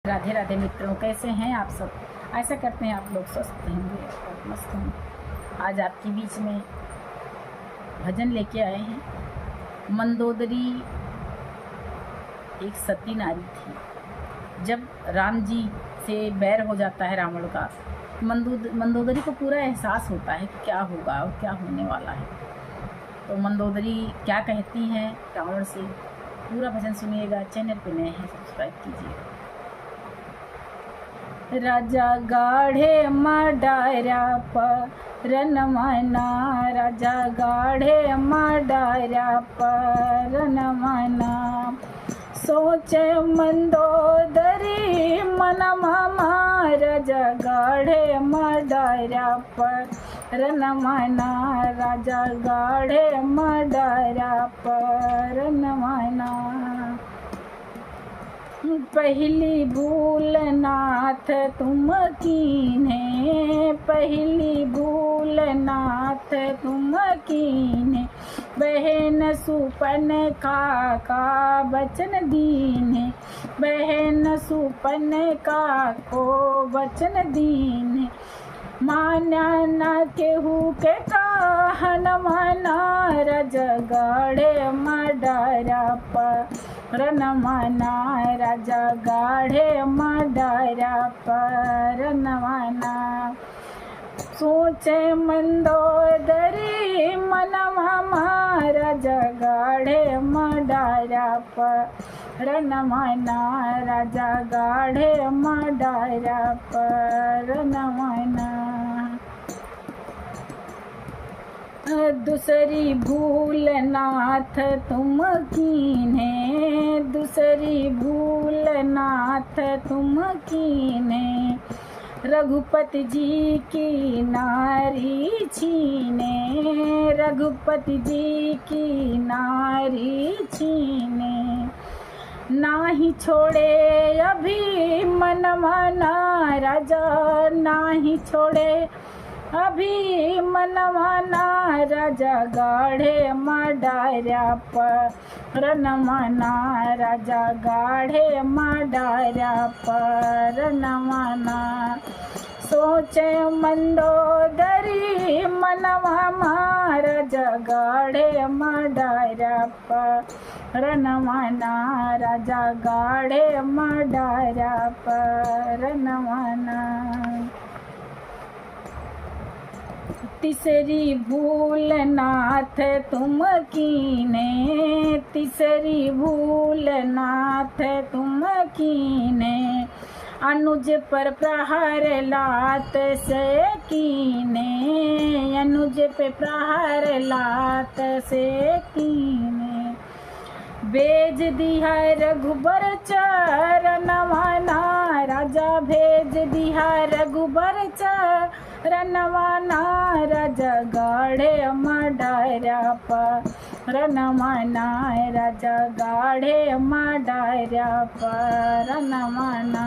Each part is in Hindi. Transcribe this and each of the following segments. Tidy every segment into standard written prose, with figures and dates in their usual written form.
राधे राधे मित्रों, कैसे हैं आप सब। ऐसा करते हैं आप लोग स्वस्थ होंगे और मस्त होंगे। आज आपके बीच में भजन लेके आए हैं। मंदोदरी एक सती नारी थी। जब राम जी से बैर हो जाता है रावण का, मंदोदरी को पूरा एहसास होता है कि क्या होगा और क्या होने वाला है। तो मंदोदरी क्या कहती हैं रावण से, पूरा भजन सुनिएगा। चैनल पे नए हैं, सब्सक्राइब कीजिए। राजा गाढ़े डायरा पर रनमना, राजा गाढ़े डायरा पर रनमना। सोचे मंदोदरी मन मामा, राजा गाढ़े डायरा पर रनमना, राजा गाढ़े डायरा पर रनमना। पहली भूल नाथ तुम कीन्हे, पहली भूल नाथ तुम कीन्हे। बहन सुपन का बचन दीन्हे, बहन सुपन का को बचन दीन्हे। माना न केहू के कहन मना, राजा गाढ़े डायरा पर रनमना, राजा गाढ़े डायरा पर रनमना। सोचे मंदोदरी मन मामा, राजा गाढ़े डायरा पर रनमना, राजा गाढ़े डायरा पर रनमना। दूसरी भूल नाथ तुम कीन्हे, दूसरी भूल नाथ तुम कीन्हे। रघुपति जी की नारी छीने, रघुपति जी की नारी छीने। नाही छोड़े अभी मन मना, राजा नाही छोड़े अभी मन मना, राजा गाढ़े डायरा पर रनमना, राजा गाढ़े डायरा पर रनमना। सोचे मंदोदरी मन मामा, राजा गाढ़े डायरा पर रनमना, राजा गाढ़े डायरा पर रनमना। तीसरी भूल नाथ तुम कीन्हे, तीसरी भूल नाथ तुम कीन्हे। अनुज पर प्रहार लात से कीन्हे, अनुज पे प्रहार लात से कीन्हे। भेज दिया रघुबर चरणवना, राजा भेज दिया रघुबर चरणवना, राजा गाढ़े डायरा पर रनमना, राजा गाढ़े डायरा पर रनमना।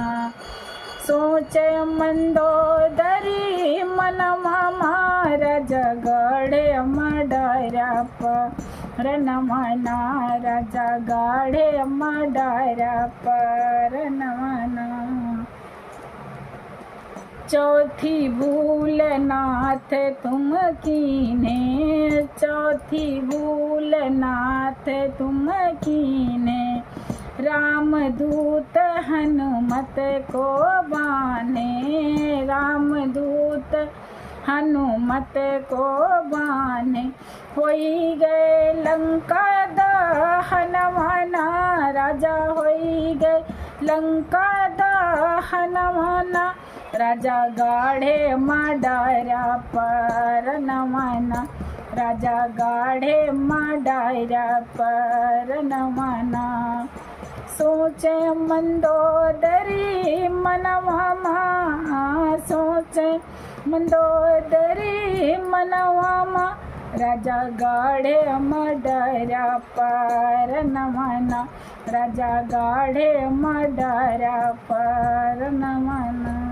सोचे मंदोदरी मन मामा, राजा गाढ़े डायरा पर रनमना, राजा गाढ़े डायरा पर रनमना। चौथी भूल नाथ तुम कीन्हे, चौथी भूल नाथ तुम कीन्हे। रामदूत हनुमत को बाने, रामदूत हनुमत को बाने। होई गए लंका दहन मना, राजा होई गए लंका दहन मना, राजा गाढ़े डायरा पर रनमना, राजा गाढ़े डायरा पर रनमना। सोचे मंदोदरी मन मामा, सोचे मंदोदरी मन मामा, राजा गाढ़े डायरा पर रनमना, राजा गाढ़े डायरा पर रनमना।